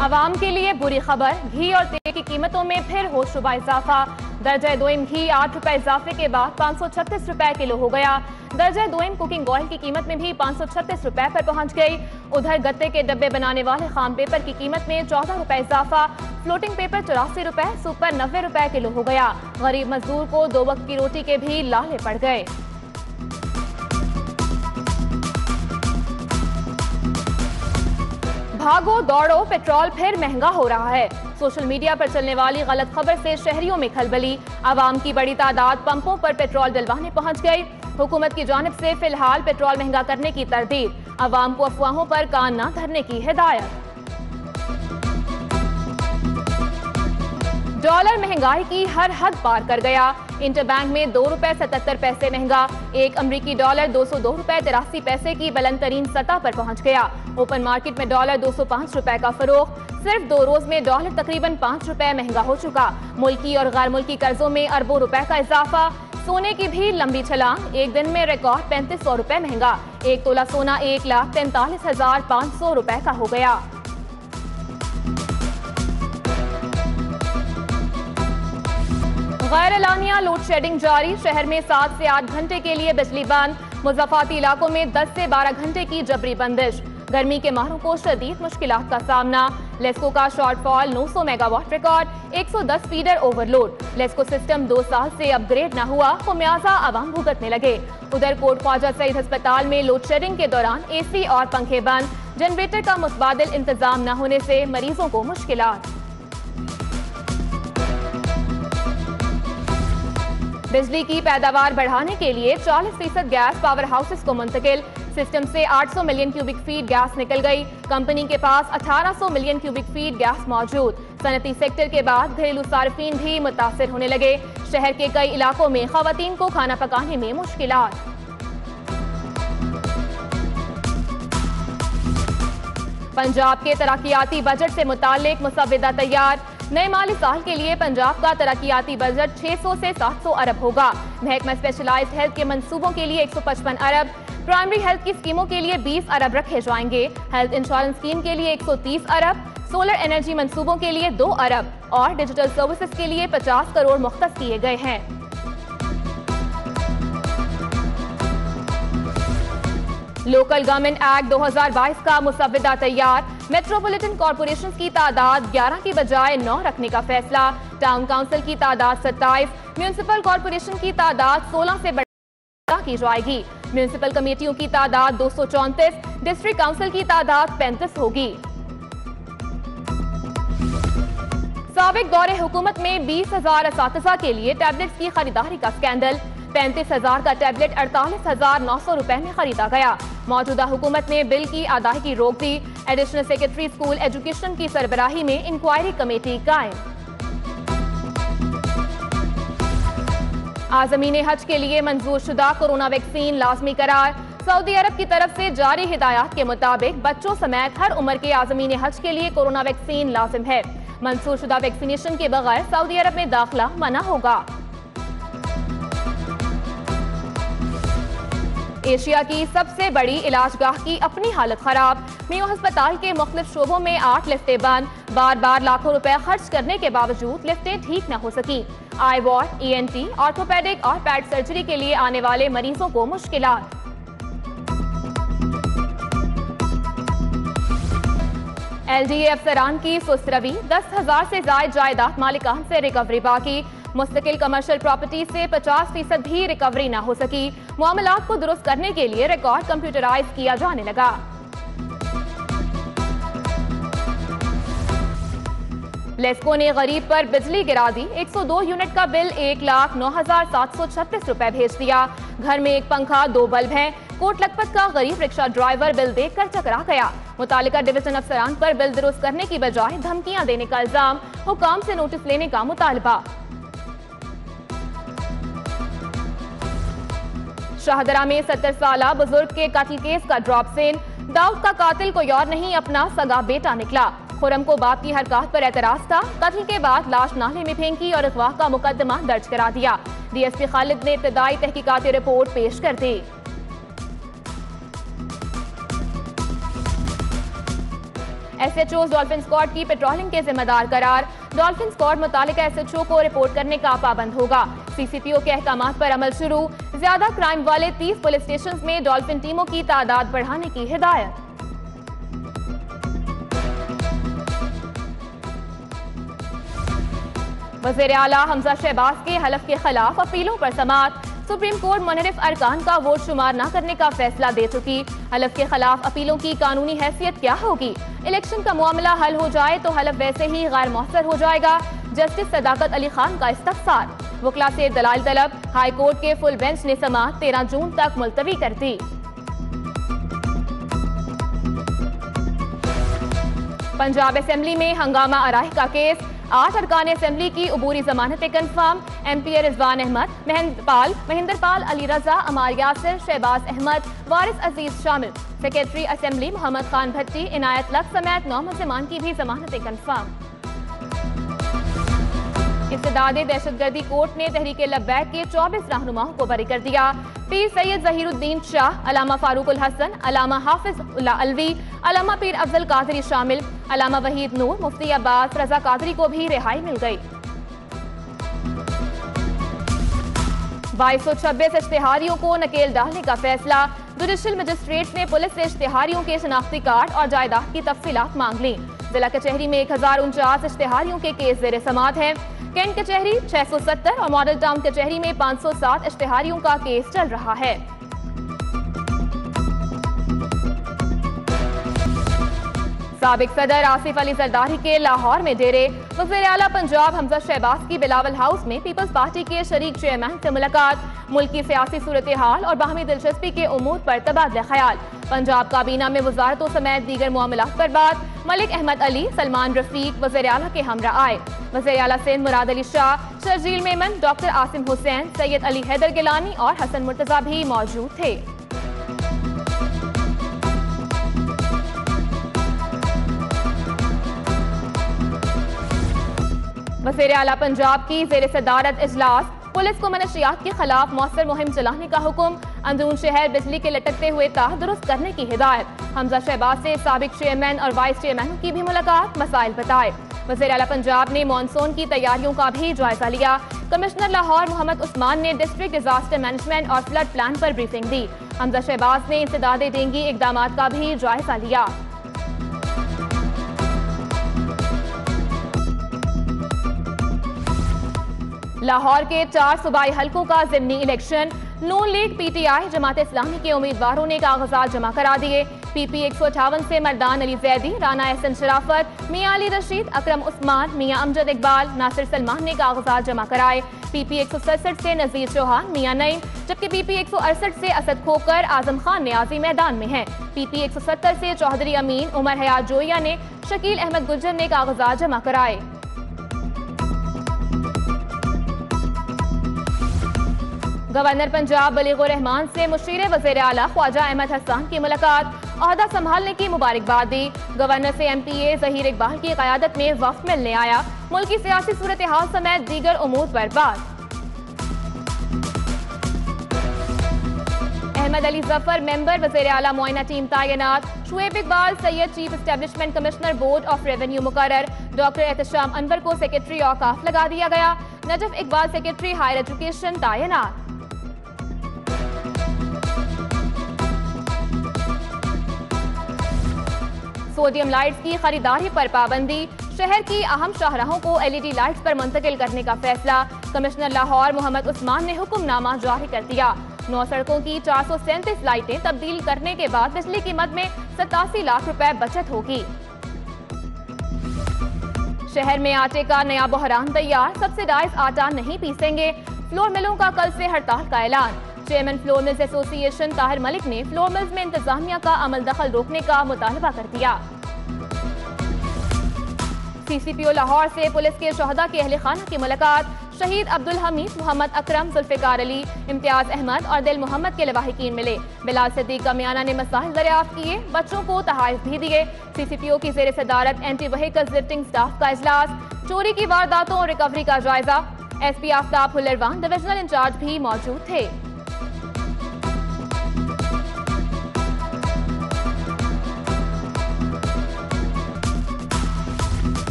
आवाम के लिए बुरी खबर, घी और तेल की कीमतों में फिर हो शुबा इजाफा। दर्जा दोइम घी 8 रुपए इजाफे के बाद 536 रुपए किलो हो गया। दर्जा दोइम कुकिंग ऑयल की कीमत में भी 536 रुपए पर पहुंच गई। उधर गत्ते के डब्बे बनाने वाले खाम पेपर की कीमत में 14 रुपए इजाफा। फ्लोटिंग पेपर 84 रुपए, सुपर 90 रुपए किलो हो गया। गरीब मजदूर को 2 वक्त की रोटी के भी लाले पड़ गए। भागो दौड़ो, पेट्रोल फिर महंगा हो रहा है। सोशल मीडिया पर चलने वाली गलत खबर से शहरियों में खलबली। आवाम की बड़ी तादाद पंपों पर पेट्रोल डलवाने पहुंच गई। हुकूमत की जानिब से फिलहाल पेट्रोल महंगा करने की तरदीद। आवाम को अफवाहों पर कान न धरने की हिदायत। डॉलर महंगाई की हर हद पार कर गया। इंटरबैंक में 2 रुपए 77 पैसे महंगा। एक अमरीकी डॉलर 202 रुपए 83 पैसे की बुलंद तरीन सतह पर पहुंच गया। ओपन मार्केट में डॉलर 205 रुपए का फरोख। सिर्फ 2 रोज में डॉलर तकरीबन 5 रुपए महंगा हो चुका। मुल्की और गैर मुल्की कर्जों में अरबों रुपए का इजाफा। सोने की भी लंबी छलांग, एक दिन में रिकॉर्ड 3500 रुपए महंगा। एक तोला सोना 1,43,500 रुपए का हो गया। गैर एलानिया लोड शेडिंग जारी। शहर में 7 से 8 घंटे के लिए बिजली बंद। मुज़फ़्फ़राती इलाकों में 10 से 12 घंटे की जबरी बंदिश। गर्मी के मारों को शदीद मुश्किलात का सामना। लेस्को का shortfall 900 megawatt record. 110 feeder overload. LESCO system 2 साल से अपग्रेड न हुआ, खुमियाजा आवाम भुगतने लगे। उधर कोट ख्वाजा सईद अस्पताल में लोड शेडिंग के दौरान एसी और पंखे बंद। जनरेटर का मुतबादिल इंतजाम न होने से मरीजों को मुश्किलात। बिजली की पैदावार बढ़ाने के लिए 40% गैस पावर हाउसेस को मुंतकिल। सिस्टम से 800 मिलियन क्यूबिक फीट गैस निकल गई। कंपनी के पास 1800 मिलियन क्यूबिक फीट गैस मौजूद। सनती सेक्टर के बाद घरेलू सार्फिन भी मुतासिर होने लगे। शहर के कई इलाकों में खवातीन को खाना पकाने में मुश्किलात। पंजाब के तरक्याती बजट से मुतालिक मुसव्विदा तैयार। नए माली साल के लिए पंजाब का तरक्याती बजट 600 से 700 अरब होगा। महकमा स्पेशलाइज्ड हेल्थ के मंसूबों के लिए 155 अरब, प्राइमरी हेल्थ की स्कीमों के लिए 20 अरब रखे जाएंगे। हेल्थ इंश्योरेंस स्कीम के लिए 130 अरब, सोलर एनर्जी मंसूबों के लिए 2 अरब और डिजिटल सर्विसेज के लिए 50 करोड़ मुख्तस किए गए हैं। लोकल गवर्नमेंट एक्ट 2022 का मुसव्विदा तैयार। मेट्रोपॉलिटन कॉर्पोरेशन की तादाद 11 की बजाय 9 रखने का फैसला। टाउन काउंसिल की तादाद 27, म्यूनिसिपल कॉर्पोरेशन की तादाद 16 से बढ़ा की जाएगी। म्यूनिसिपल कमेटियों की तादाद 234, डिस्ट्रिक्ट काउंसिल की तादाद 35 होगी। साबिक दौरे हुकूमत में 20,000 असातिज़ा के लिए टैबलेट्स की खरीदारी का स्कैंडल। 35,000 का टैबलेट 48,900 रुपए में खरीदा गया। मौजूदा हुकूमत ने बिल की अदायगी रोक दी। एडिशनल सेक्रेटरी स्कूल एजुकेशन की सरबराही में इंक्वायरी कमेटी कायम। आज़मीन हज के लिए मंजूर शुदा कोरोना वैक्सीन लाजमी करार। सऊदी अरब की तरफ से जारी हिदायत के मुताबिक बच्चों समेत हर उम्र के आज़मीन हज के लिए कोरोना वैक्सीन लाजिम है। मंजूर शुदा वैक्सीनेशन के बगैर सऊदी अरब में दाखिला मना होगा। एशिया की सबसे बड़ी इलाजगाह की अपनी हालत खराब। मियो अस्पताल के मुख्तलिफ शोबों में 8 लिफ्टें बंद। बार बार लाखों रुपए खर्च करने के बावजूद लिफ्टें ठीक न हो सकी। आई वार्ड, ENT, ऑर्थोपेडिक और पैड सर्जरी के लिए आने वाले मरीजों को मुश्किलात। LDA अफसरान की सुस्त रवि। 10,000 से ज्यादा जायदाद मालिकान से रिकवरी बाकी। मुस्तकिल कमर्शियल प्रॉपर्टी से 50% भी रिकवरी ना हो सकी। मामलात को दुरुस्त करने के लिए रिकॉर्ड कंप्यूटराइज किया जाने लगा। लेस्को ने गरीब पर बिजली गिरा दी। 102 यूनिट का बिल 1,09,736 रुपए भेज दिया। घर में एक पंखा, 2 बल्ब हैं। कोट लखपत का गरीब रिक्शा ड्राइवर बिल देखकर चकरा गया। मुतालिका डिवीजन अफसरान पर बिल दुरुस्त करने की बजाय धमकियां देने का इल्जाम। हुकाम से नोटिस लेने का मुतालबा। शाहदरा में 70 साला बुजुर्ग के कत्ल केस का ड्रॉप सीन। दाऊद का कातिल कोई और नहीं, अपना सगा बेटा निकला। खुरम को बाप की हरकत पर एतराज था। कत्ल के बाद लाश नाले में फेंकी और अगवा का मुकदमा दर्ज करा दिया। DSP खालिद ने इब्तदाई तहकीकाती रिपोर्ट पेश कर दी। SHO डॉल्फिन स्क्वाड की पेट्रोलिंग के जिम्मेदार करार। डॉल्फिन स्क्वाड मुतालिका SHO को रिपोर्ट करने का पाबंद होगा। CCPO के अहकाम पर अमल शुरू। ज्यादा क्राइम वाले 30 पुलिस स्टेशन में डॉल्फिन टीमों की तादाद बढ़ाने की हिदायत। वज़ीर आला हमजा शहबाज के हलफ के खिलाफ अपीलों पर समाअत। सुप्रीम कोर्ट मुनहरिफ अरकान का वोट शुमार न करने का फैसला दे चुकी। हलफ के खिलाफ अपीलों की कानूनी हैसियत क्या होगी? इलेक्शन का मामला हल हो जाए तो हलफ वैसे ही गैर मौसर हो जाएगा। जस्टिस सदाकत अली खान का इस्तफसार। वकला से दलाइल तलब। हाई कोर्ट के फुल बेंच ने समाअत 13 जून तक मुलतवी कर दी। पंजाब असेंबली में हंगामा आराही का केस। 8 अरकान असेंबली की अबूरी जमानतें कन्फर्म। MP रिजवान अहमद, महेंद्र पाल, अली रजा, अमार यासिर, शहबाज अहमद, वारिस अजीज शामिल। सेक्रेटरी असेंबली मोहम्मद खान भट्टी, इनायत लक समेत 9 मुल्ज़िमान की भी जमानतें कन्फर्म। इस्तेदादे दहशतगर्दी कोर्ट ने तहरीक लब्बैक के 24 रहनुमाओं को बरी कर दिया। पीर सैयद ज़हीरुद्दीन शाह, अलामा फारूकुल हसन, अलामा हाफिज उल्ला अलवी, अलामा पीर अफजल कादरी शामिल। अलामा वहीद नूर, मुफ्ती अब्बास रजा कादरी को भी रिहाई मिल गई। 2226 इश्तिहारियों को नकेल डालने का फैसला। जुडिशल मजिस्ट्रेट ने पुलिस से इश्तिहारियों के शनाख्ती कार्ड और जायदाद की तफसीलात मांग ली। जिला कचहरी में 1049 इश्तिहारियों के केस जेर समाअत हैं। कैंट कचहरी 670 और मॉडल टाउन कचहरी में 507 इश्तिहारियों का केस चल रहा है। साबिक सदर आसिफ अली जरदारी के लाहौर में डेरे। वज़ीर आला पंजाब हमजा शहबाज की बिलावल हाउस में पीपल्स पार्टी के शरीक चेयरमैन से मुलाकात। मुल्क की सियासी सूरत हाल और बाहमी दिलचस्पी के उमूर पर तबादला ख्याल। पंजाब काबीना में वजारतों समेत दीगर मामलात पर बात। मलिक अहमद अली, सलमान रफीक वज़ीर आला के हमरा आए। वज़ीर आला सिंध मुराद अली शाह, शर्जील मेमन, डॉक्टर आसिम हुसैन, सैयद अली हैदर गिलानी और हसन मुर्तजा भी मौजूद थे। वज़ीर आला पंजाब की ज़ेर सदारत इजलास। पुलिस को मनशियात के खिलाफ मौसर मुहिम चलाने का हुक्म। अंदरून शहर बिजली के लटकते हुए तार दुरुस्त करने की हिदायत। हमजा शहबाज से साबिक चेयरमैन और वाइस चेयरमैनों की भी मुलाकात, मसाइल बताए। वज़ीर आला पंजाब ने मानसून की तैयारियों का भी जायजा लिया। कमिश्नर लाहौर मोहम्मद उस्मान ने डिस्ट्रिक्ट डिजास्टर मैनेजमेंट और फ्लड प्लान पर ब्रीफिंग दी। हमजा शहबाज ने इंसदादे डेंगी इकदाम का भी जायजा लिया। लाहौर के 4 सूबाई हलकों का ज़िमनी इलेक्शन। नून लीग, PTI, जमात इस्लामी के उम्मीदवारों ने कागजात जमा करा दिए। PP 158 से मर्दान अली जैदी, राना एहसन शराफत, मियां अली रशीद, अकरम उस्मान, मियां अमजद इकबाल, नासिर सलमान ने कागजात जमा कराए। PP 167 से नजीर चौहान, मियां नईम, जबकि PP 168 से असद खोकर, आजम खान न्याजी मैदान में हैं। PP 170 से चौधरी अमीन, उमर हयात जोया ने, शकील अहमद गुज्जर ने कागजात जमा कराए। गवर्नर पंजाब बलीगुर रहमान से मुशीर वज़ीर आला ख्वाजा अहमद हसन की मुलाकात। ओहदा संभालने की मुबारकबाद दी। गवर्नर से MPA ज़हीर इकबाल की क़यादत में वफ़द मिलने आया। मुल्क की सियासी सूरत हाल समेत दीगर उमूर पर बात। अहमद अली जफर मेंबर वज़ीर आला मुआयना टीम तैनात। Shoaib Iqbal Syed chief establishment commissioner board of revenue मुकर्रर। डॉक्टर एहतशाम अनवर को सेक्रेटरी औकाफ लगा दिया गया। Najaf Iqbal secretary higher education तैनात। सोडियम लाइट्स की खरीदारी पर पाबंदी। शहर की अहम शाहराहों को LED लाइट्स पर मुंतकिल करने का फैसला। कमिश्नर लाहौर मोहम्मद उस्मान ने हुक्मनामा जारी कर दिया। 9 सड़कों की 437 लाइटें तब्दील करने के बाद बिजली की मद में 87 लाख रुपए बचत होगी। शहर में आटे का नया बहरान तैयार। सब्सिडाइज आटा नहीं पीसेंगे। फ्लोर मिलों का कल से हड़ताल का ऐलान। Chairman flour mills association Tahir Malik ने फ्लोर मिल्स में इंतजामिया का अमल दखल रोकने का मुतालबा कर दिया। CCPO लाहौर से पुलिस के शहदा के अहले खाना की मुलाकात। शहीद अब्दुल हमीद, मोहम्मद अकरम, जुल्फिकार अली, इम्तियाज अहमद और दिल मोहम्मद के लवाहिकीन मिले। बिलाल सिद्दीक का मियाना ने मसाइल दरियाफ्त किए। बच्चों को तहाइफ भी दिए। CCPO की जेर सदारत एंटी व्हीकल लिफ्टिंग स्टाफ का इजलास। चोरी की वारदातों और रिकवरी का जायजा। SP आफ्ताब हुल्लरवान डिविजनल इंचार्ज भी मौजूद थे।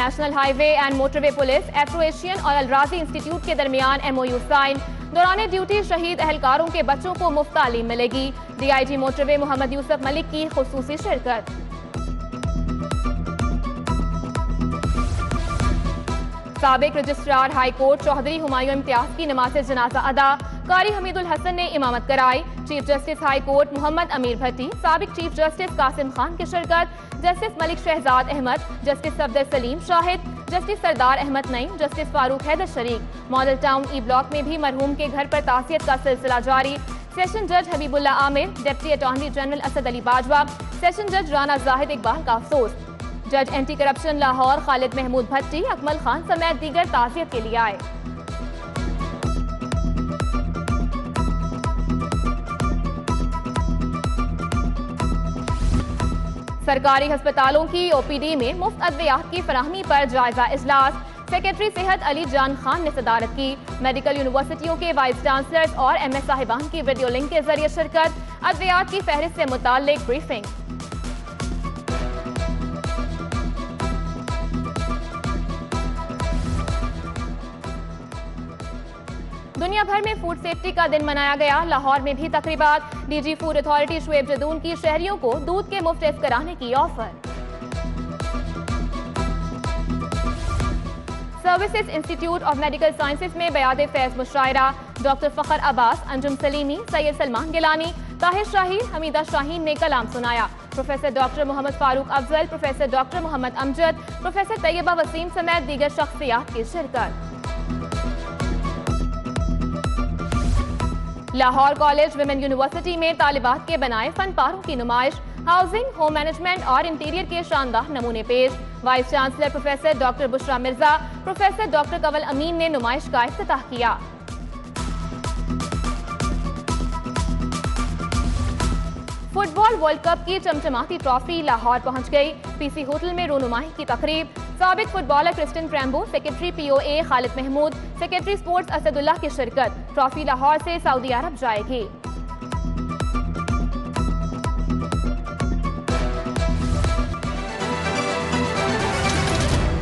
National highway and motorway police, Afro Asian और अलराजी इंस्टीट्यूट के दरमियान MOU साइन। दौरान ड्यूटी शहीद एहलकारों के बच्चों को मुफ्त तालीम मिलेगी। DIG मोटरवे मोहम्मद यूसुफ मलिक की खुसूसी शिरकत। साबिक registrar high court Chaudhry Humayun Imtiaz की नमाज जनाजा अदा। कारी हमीदुल हसन ने इमामत कराई। Chief justice high court Mohammad Amir Bhatti, साबिक चीफ जस्टिस कासिम खान की शिरकत। Justice Malik Shahzad Ahmad, justice Safdar Saleem Shahid, justice Sardar Ahmad Naeem, justice Farooq Haider शरीक। मॉडल टाउन E ब्लॉक में भी मरहूम के घर पर ताज़ियत का सिलसिला जारी। सेशन जज Habibullah Aamir, deputy attorney general Asad Ali Bajwa, session जज राना जाहिद इकबाल का अफसोस। जज एंटी करप्शन लाहौर खालिद महमूद भट्टी, अकमल खान समेत दीगर ताज़ियत के लिए आए। सरकारी अस्पतालों की OPD में मुफ्त अद्वियात की फराहमी पर जायजा इजलास। सेक्रेटरी सेहत अली जान खान ने सदारत की। मेडिकल यूनिवर्सिटियों के वाइस चांसलर्स और MS साहिबान की वीडियो लिंक के जरिए शिरकत। अद्वियात की फहरिस्त से मुताल्लिक ब्रीफिंग। दुनिया भर में फूड सेफ्टी का दिन मनाया गया। लाहौर में भी तकरीबात। DG food authority Shoaib Jadoon की शहरियों को दूध के मुफ्त टेस्ट कराने की offer. Services institute of medical sciences में बयाद फैज मुशायरा। डॉक्टर फखर अब्बास, अंजुम सलीमी, सैयद सलमान गिलानी, ताहिर शाहीन, हमीदा शाहीन ने कलाम सुनाया। Professor doctor Muhammad Farooq Afzal, professor doctor Muhammad Amjad, professor Tayyaba Waseem समेत दीगर शख्सियात की शिरकत। लाहौर कॉलेज विमेन यूनिवर्सिटी में तालिबात के बनाए फन पारों की नुमाइश। हाउसिंग, होम मैनेजमेंट और इंटीरियर के शानदार नमूने पेश। Vice chancellor professor doctor Bushra Mirza, professor doctor Kawal Amin ने नुमाइश का इफ्तिताह किया। फुटबॉल वर्ल्ड कप की चमचमाती ट्रॉफी लाहौर पहुंच गई। PC होटल में रोनुमाई की तकरीब। साबिक फुटबॉलर क्रिस्टिन प्रेम्बो, secretary POA Khalid Mahmood, secretary sports Asadullah की शिरकत। ट्रॉफी लाहौर से सऊदी अरब जाएगी।